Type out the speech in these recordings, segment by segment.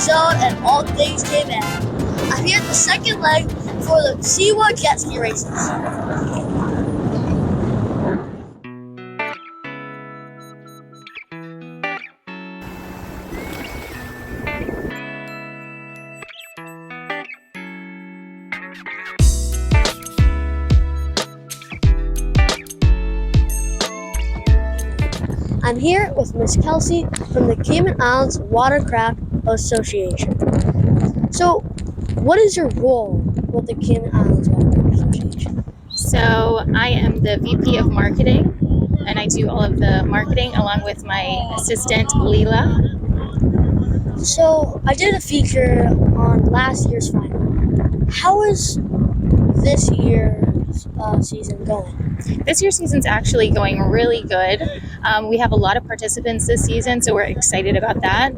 Zone and all things Cayman. I'm here at the second leg for the CIWA Jet Ski Races. I'm here with Miss Kelsey from the Cayman Islands Watercraft Association. So, what is your role with the Cayman Islands Watercraft Association? So I am the VP of Marketing, and I do all of the marketing along with my assistant, Leela. So, I did a feature on last year's final. How is this year's season going? This year's season's actually going really good. We have a lot of participants this season, so we're excited about that.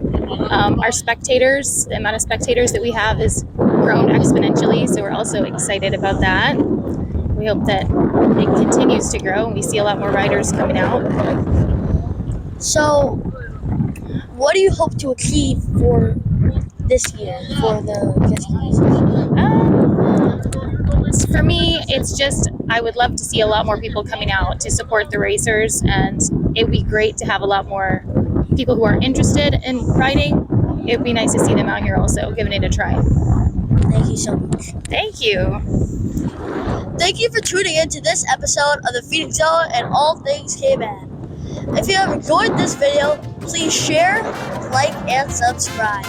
Our spectators, the amount of spectators that we have has grown exponentially, so we're also excited about that. We hope that it continues to grow and we see a lot more riders coming out. So, what do you hope to achieve for this year for the jet ski races? For me, it's just I would love to see a lot more people coming out to support the racers, and it would be great to have a lot more people who are interested in riding. It would be nice to see them out here also giving it a try. Thank you so much. Thank you. Thank you for tuning in to this episode of the Feeding Zone and all things Cayman. If you have enjoyed this video, please share, like, and subscribe.